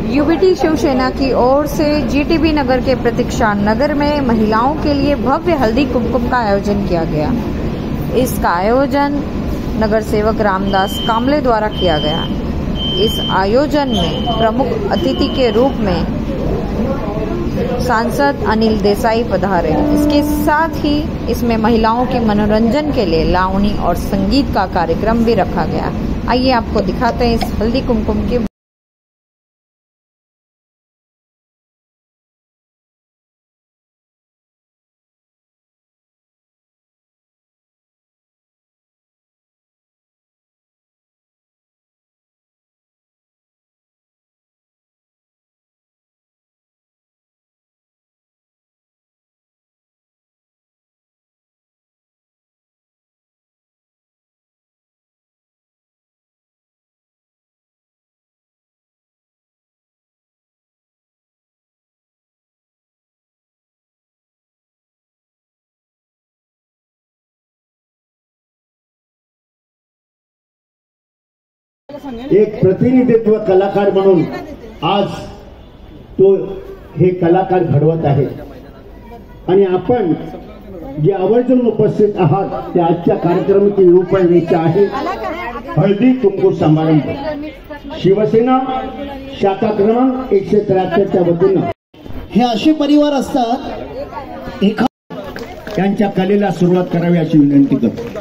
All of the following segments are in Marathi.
यूबीटी शिवसेना की ओर से जीटीबी नगर के प्रतीक्षा नगर में महिलाओं के लिए भव्य हल्दी कुमकुम का आयोजन किया गया। इसका आयोजन नगर सेवक रामदास कामले द्वारा किया गया। इस आयोजन में प्रमुख अतिथि के रूप में सांसद अनिल देसाई पधारे। इसके साथ ही इसमें महिलाओं के मनोरंजन के लिए लावणी और संगीत का कार्यक्रम भी रखा गया। आइए आपको दिखाते हैं इस हल्दी कुमकुम की। एक प्रतिनिधित्व कलाकार म्हणून आज तो हे कलाकार घडवत आहे आणि आपण जे आवर्जून उपस्थित आहात त्या आजच्या कार्यक्रमाची रूपरेषा आहे हळदी कुंकू समारंभ। शिवसेना शाखा क्रमांक 173 च्या वतीनं हे असे परिवार असतात त्यांच्या कलेला सुरुवात करावी अशी विनंती करतो।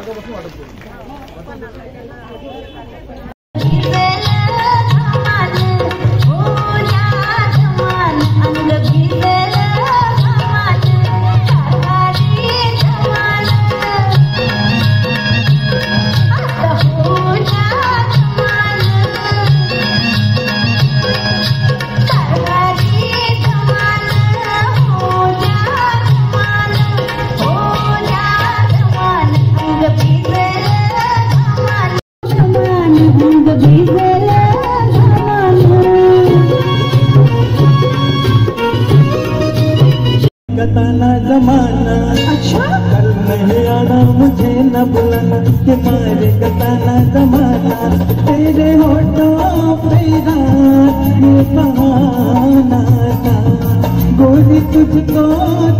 गताना जमाना अच्छा कल नहीं आना मुझे न बुलाना कि मारे गताना जमाना तेरे होठों पे ये बहाना था गोरी तुझको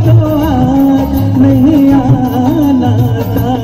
तो आज नहीं आना था।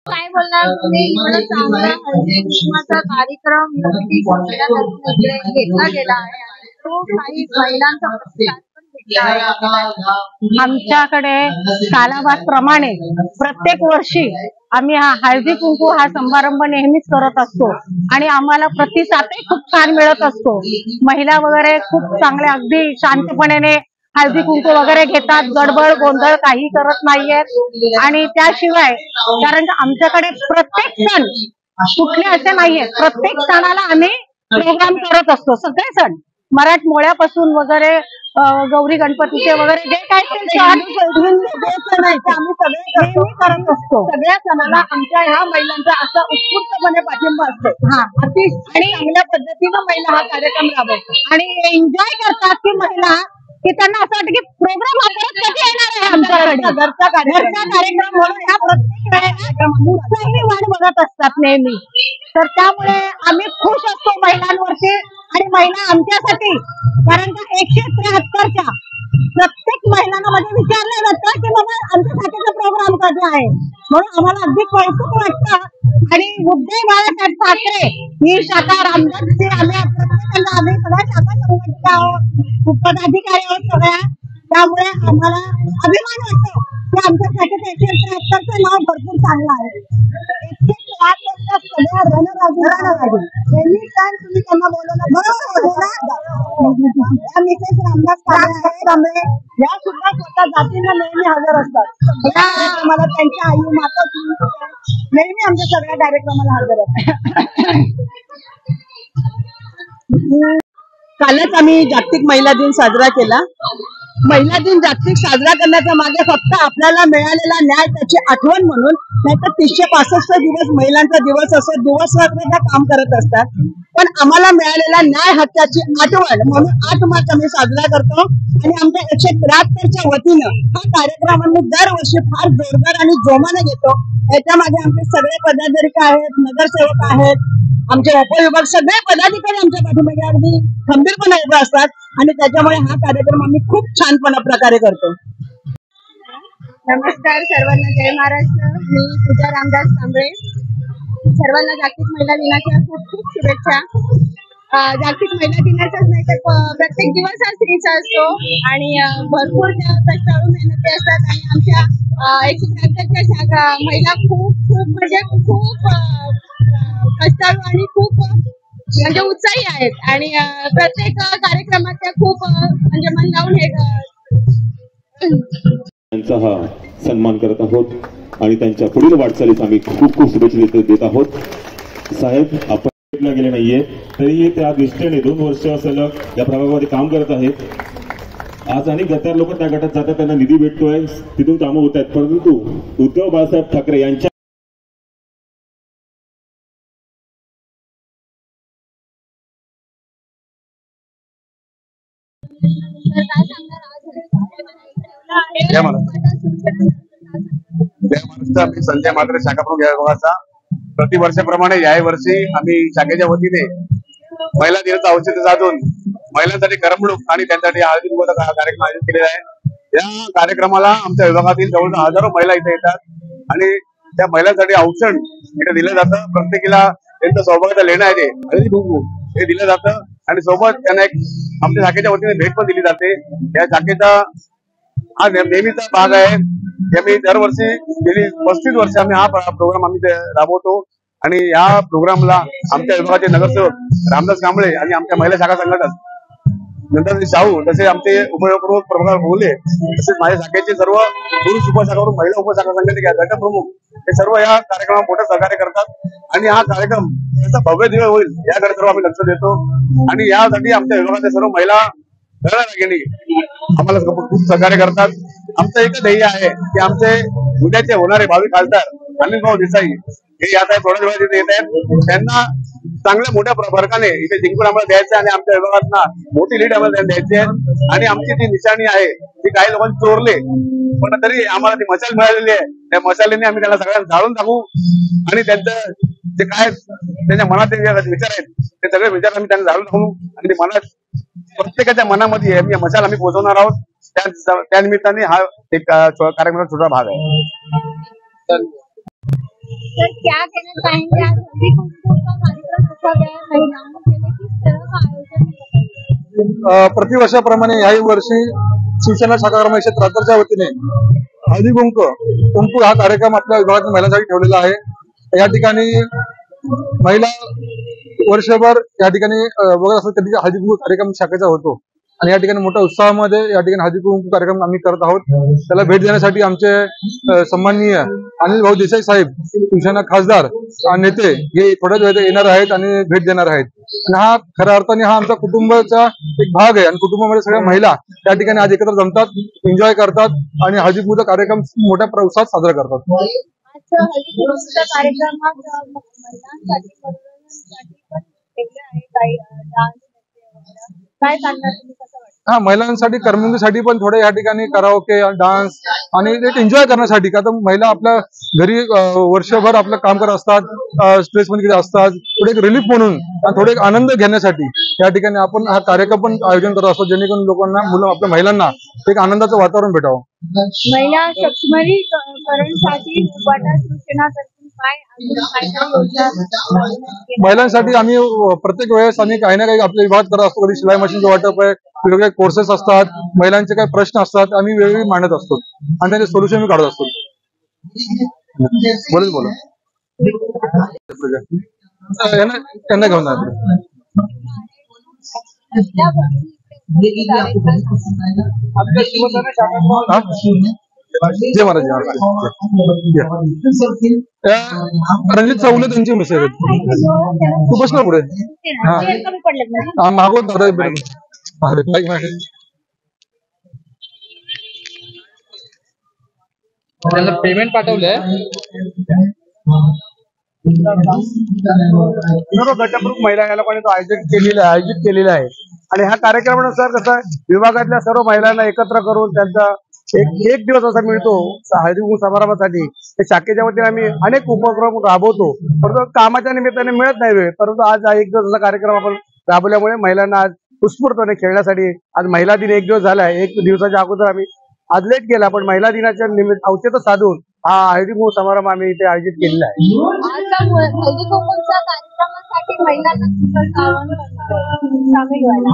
काय बोलणार तुम्ही? एवढा चांगला हळदी कुंकवाचा कार्यक्रम घेतला गेला आहे। तो काही महिलांचा प्रतिसाद पण भेटला आहे। आमच्याकडे कालाबादप्रमाणे प्रत्येक वर्षी आम्ही हा हळदी कुंकू हा समारंभ नेहमीच करत असतो आणि आम्हाला प्रतिसादही खूप छान मिळत असतो। महिला वगैरे खूप चांगले अगदी शांतपणे हळदी कुंकू वगैरे घेतात, गडबड गोंधळ काही करत नाहीयेत। आणि त्याशिवाय कारण आमच्याकडे प्रत्येक सण कुठले असे नाहीयेत, प्रत्येक सणाला आम्ही प्रोग्राम करत असतो। सगळे सण मराठमोळ्यापासून वगैरे गौरी गणपतीचे वगैरे जे काही आम्ही सगळे करत असतो। सगळ्या सणाला आमच्या ह्या महिलांचा असा उत्स्फूर्तपणे पाठिंबा असतो। आणि चांगल्या पद्धतीनं महिला हा कार्यक्रम राबवतात आणि एन्जॉय करतात की महिला की त्यांना असं वाटतं की प्रोग्राम हा परत कधी येणार आहे आमच्याकडे घरचा कार्यक्रम म्हणून ह्या प्रत्येक वेळेला उत्साही वाट बघत असतात नेहमी। तर त्यामुळे आम्ही खुश असतो महिलांवरती आणि महिला आमच्यासाठी कारण का 173च्या प्रत्येक महिलांना मध्ये विचारलं जातं की बाबा आमच्यासाठीचा प्रोग्राम कधी आहे, म्हणून आम्हाला अगदी कौतुक वाटतं। आणि उद्धव बाळासाहेब ठाकरे ही शाखा रामदासची आम्ही प्रत्येकाला आम्ही सगळ्या शाखा संघटना आहोत, पदाधिकारी आहोत सगळ्या, त्यामुळे आम्हाला अभिमान वाटतो की आमच्यासाठी 173चं नाव भरपूर चांगलं आहे। 173 सगळ्या रणरागी एनी टाइम तुम्ही त्यांना बोलवलं मिसेस रामदास कांबळे या सुद्धा स्वतः जातीनं नेहमी हजर असतात। आम्हाला त्यांच्या आई माता नेहमी आमच्या सगळ्या कार्यक्रमाला हजर असतात। कालच आम्ही जागतिक महिला दिन साजरा केला. महिला दिन जागतिक साजरा करण्याच्या मागे फक्त आपल्याला मिळालेला न्याय त्याची आठवण म्हणून, नाहीतर 365 दिवस महिलांचा दिवस असो, दिवस रात्र काम करत असतात. पण आम्हाला मिळालेला न्याय हक्काची आठवण म्हणून 8 मार्च आम्ही साजरा करतो. आणि आमच्या 173च्या वतीनं हा कार्यक्रम आम्ही दरवर्षी फार जोरदार आणि जोमाने घेतो. याच्यामध्ये आमचे सगळे पदाधिकारी आहेत, नगरसेवक आहेत, आमचे उपविभाग सगळे पदाधिकारी आमच्या पाठीमागे अगदी खंबीरपणे उभे असतात. आणि त्याच्यामुळे हा कार्यक्रम आम्ही खूप छानपणा प्रकारे करतो. नमस्कार सर्वांना, जय महाराष्ट्र. मी पूजा रामदास कांबळे. सर्वांना जागतिक महिला दिनाच्या खूप खूप शुभेच्छा. जागतिक महिला दिनाचाच नाही तर प्रत्येक दिवस हा स्त्रीचा असतो आणि भरपूर कष्टाळू मेहनती असतात. आणि आमच्या 173च्या शाखा महिला खूप म्हणजे खूप कष्टाळू आणि खूप म्हणजे उत्साही आहेत. आणि प्रत्येक कार्यक्रमात त्या खूप म्हणजे मन लावून हे त्यांचा हा सन्मान करत आहोत आणि त्यांच्या पुढील वाटचालीस आम्ही खूप खूप शुभेच्छा देत आहोत. साहेब, आपण भेटला गेले नाहीये तरीही त्या दृष्टीने 2 वर्ष सलग या प्रभागामध्ये काम करत आहेत. आज अनेक गद्दार लोक त्या गटात जातात, त्यांना निधी भेटतोय, तिथून कामं होत आहेत. परंतु उद्धव बाळासाहेब ठाकरे यांच्या मी संजय मात्रे, शाखा प्रमुख या विभागाचा. प्रतिवर्षाप्रमाणे याही वर्षी आम्ही शाखेच्या वतीने महिला दिनाचं औचित्य साधून महिलांसाठी करमणूक आणि त्यांच्यासाठी हळदी कुंकूचा कार्यक्रम आयोजित केलेला आहे. या कार्यक्रमाला आमच्या विभागातील जवळजवळ हजारो महिला इथे येतात आणि त्या महिलांसाठी औक्षण इथे दिलं जातं. प्रत्येकीला त्यांचं सौभाग्याचं लेणं आहे ते हळदी कुंकू हे दिलं जातं आणि सोबत त्यांना एक आमच्या शाखेच्या वतीने भेट पण दिली जाते. या शाखेचा हा नेहमीचा भाग आहे. आम्ही दरवर्षी गेली 35 वर्ष आम्ही हा प्रोग्राम आम्ही राबवतो आणि या प्रोग्रामला आमच्या विभागाचे नगरसेवक रामदास कांबळे आणि आमच्या महिला शाखा संघटक नंतर शाहू, तसे आमचे उपप्रमुख प्रभाकर बोले, तसेच माझ्या शाखेचे सर्व पुरुष उपशाखावरून महिला उपशाखा संघटक गट प्रमुख हे सर्व या कार्यक्रमात मोठं सहकार्य करतात आणि हा कार्यक्रम त्याचा भव्य दिवस होईल याकडे सर्व आम्ही लक्ष देतो. आणि यासाठी आमच्या विभागाचे सर्व महिला आम्हाला खूप सहकार्य करतात. आमचं एक ध्येय आहे की आमचे उद्याचे होणारे भावी खासदार अनिल भाऊ देसाई हे यात आहे, थोड्या वेळात इथे येत आहेत. त्यांना चांगल्या मोठ्या फरकाने इथे जिंकून आम्हाला द्यायचं आणि आमच्या विभागात मोठी लीड आम्हाला द्यायची आहे. आणि आमची जी निशाणी आहे ती काही लोकांनी चोरले, पण तरी आम्हाला ती मशाल मिळालेली आहे. त्या मशालीने आम्ही त्याला सगळ्यांना जाळून टाकू आणि त्यांचं जे काय त्यांच्या मनात विचार आहेत ते सगळे विचार आम्ही त्यांना जाळून टाकू आणि ते मनात प्रत्येकाच्या मनामध्ये मशाल आम्ही पोहोचवणार आहोत. त्या निमित्ताने हा एक कार्यक्रमाचा छोटा भाग आहे. सर, क्या कहना चाहेंगे आज हल्दी कुंकू का कार्यक्रम रखा गया है महिलाओं के लिए, किस तरह का आयोजन? प्रतिवर्षाप्रमाणे याही वर्षी शिवसेना शाखा क्रमांक 173च्या वतीने हळदी कुंकू हा कार्यक्रम आपल्या विभागातील महिलांसाठी ठेवलेला आहे. या ठिकाणी महिला वर्षभर या ठिकाणी बघत असतात, कधी हळदी कुंकू कार्यक्रम शाखेचा होतो आणि या ठिकाणी मोठ्या उत्साहामध्ये या ठिकाणी हळदी कुंकू कार्यक्रम आम्ही करत आहोत. त्याला भेट देण्यासाठी आमचे सन्माननीय अनिल भाऊ देसाई साहेब, शिवसेना खासदार आणि नेते हे थोड्याच वेळात येणार आहेत आणि भेट देणार आहेत. आणि हा खऱ्या अर्थाने हा आमचा कुटुंबाचा एक भाग आहे आणि कुटुंबामध्ये सगळ्या महिला त्या ठिकाणी आज एकत्र जमतात, एन्जॉय करतात आणि हळदी कुंकूचा कार्यक्रम मोठ्या उत्साहात साजरा करतात. आजच्या हळदी कुंकूच्या कार्यक्रमात महिलांसाठी मनोरंजनासाठी पण वेगळे आहे, काही डान्स वगैरे काय सांगणार तुम्ही, कसं वाटतं? हा, महिलांसाठी करमणुकीसाठी पण थोडे या ठिकाणी कराओके, डान्स आणि एक एन्जॉय करण्यासाठी, का तर महिला आपल्या घरी वर्षभर आपलं काम करत असतात, स्ट्रेस मध्ये असतात, थोडे एक रिलीफ म्हणून आणि थोडे एक आनंद घेण्यासाठी या ठिकाणी आपण हा कार्यक्रम पण आयोजन करत असतो, जेणेकरून लोकांना आपल्या महिलांना एक आनंदाचं वातावरण भेटावं. महिला सक्षमीकरणासाठी उपाटा शिवसेना महिलांसाठी आम्ही प्रत्येक वेळेस आम्ही काही ना काही आपल्या विभागात करत असतो. कधी शिलाई मशीनचं वाटप आहे, वेगवेगळे कोर्सेस असतात, महिलांचे काही प्रश्न असतात, आम्ही वेगवेगळे मांडत असतो आणि त्याचे सोल्युशन काढत असतो. बोला त्यांना घेऊन जातो. जय महाराज, जय महाराज. रणजित चौले त्यांची मिसेस आहेत. तू बस ना पुढे. हा मागवत दादा त्यांना पेमेंट पाठवलंय. सर्व गटप्रमुख महिला या लोकांनी तो आयोजित केलेला आहे. आणि ह्या कार्यक्रमानुसार कसं विभागातल्या सर्व महिलांना एकत्र करून त्यांचा एक दिवस असा मिळतो हळदीकुंकू समारंभासाठी. ते शाखेच्या वतीने आम्ही अनेक उपक्रम राबवतो, परंतु कामाच्या निमित्ताने मिळत नाही वेळ. परंतु आज एक दिवसाचा कार्यक्रम आपण राबवल्यामुळे महिलांना आज उत्स्फूर्तपणे खेळण्यासाठी आज महिला दिन एक दिवस झालाय. एक दिवसाच्या अगोदर आम्ही आज लेट केला, पण महिला दिनाच्या निमित्त औचित्य साधून हा हळदीकुंकू समारंभ आम्ही इथे आयोजित केलेला आहे.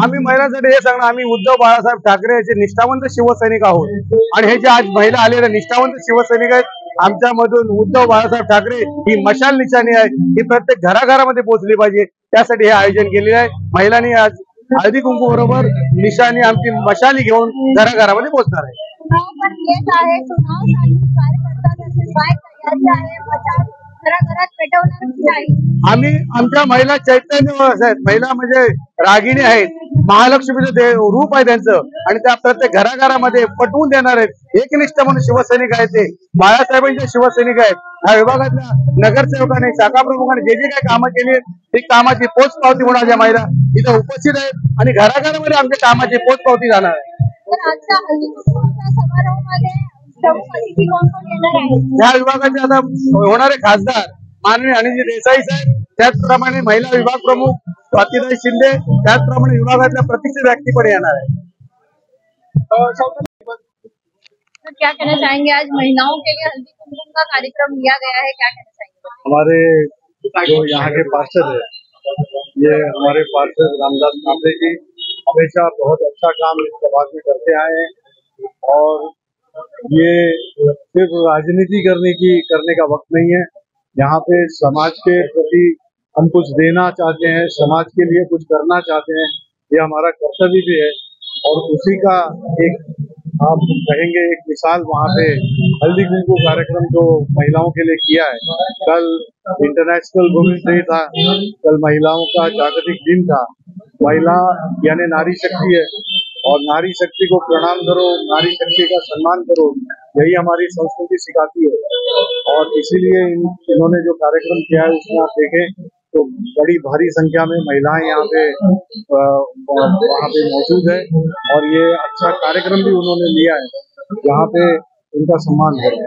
आम्ही महिलांसाठी हे सांगणार, आम्ही उद्धव बाळासाहेब ठाकरे याचे निष्ठावंत शिवसैनिक आहोत. आणि हे जे आज महिला आलेले निष्ठावंत शिवसैनिक आहेत, आमच्यामधून उद्धव बाळासाहेब ठाकरे ही मशाल निशाणी आहे, ही प्रत्येक घराघरामध्ये पोहोचली पाहिजे. त्यासाठी हे आयोजन केलेले आहे. महिलांनी आज हळदी कुंकू बरोबर निशाणी आमची मशाली घेऊन घराघरामध्ये पोहोचणार आहे. आम्ही आमच्या महिला चैतन्य आहेत. महिला म्हणजे रागिणी आहेत, महालक्ष्मीचं रूप आहे त्यांचं, आणि त्या प्रत्येक घराघरामध्ये पटवून देणार आहेत. एकनिष्ठ म्हणून शिवसैनिक आहेत, ते बाळासाहेबांचे शिवसैनिक आहेत. ह्या विभागातल्या नगरसेवकांनी, शाखा प्रमुखांनी जे जे काही कामं केली ती कामाची पोचपावती म्हणून आज या महिला इथे उपस्थित आहेत आणि घराघरामध्ये आमच्या कामाची पोचपावती जाणार आहे. या विभागाचे आता होणारे खासदार माननीय अनिलजी देसाई साहेब, त्याचप्रमाणे महिला विभाग प्रमुख स्वातीताई शिंदे, त्याचप्रमाणे विभागातल्या प्रतिष्ठित व्यक्ती पण येणार आहे. तो क्या कहना चाहेंगे, आज महिलाओं के लिए हल्दी कुमकुम का कार्यक्रम लिया गया है, क्या कहना चाहेंगे? हमारे जो यहाँ के पार्षद है, ये हमारे पार्षद रामदास कांबळे जी हमेशा बहुत अच्छा काम इस विभाग में करते आए हैं, और ये सिर्फ राजनीति करने का वक्त नहीं है. यहाँ पे समाज के प्रति हम कुछ देना चाहते हैं, समाज के लिए कुछ करना चाहते हैं, ये हमारा कर्तव्य भी है. और उसी का एक आप कहेंगे एक मिसाल वहाँ पे हल्दी कुंकू कार्यक्रम जो महिलाओं के लिए किया है. कल इंटरनेशनल वुमेन्स डे था, कल महिलाओं का जागतिक दिन था. महिला यानी नारी शक्ति है, और नारी शक्ति को प्रणाम करो, नारी शक्ति का सम्मान करो, यही हमारी संस्कृति सिखाती है. और इसीलिए इन्होंने जो कार्यक्रम किया है उसमें आप देखें तो बड़ी भारी संख्या में महिलाएं यहाँ पे वहाँ पे मौजूद है, और ये अच्छा कार्यक्रम भी उन्होंने लिया है, यहाँ पे उनका सम्मान करें.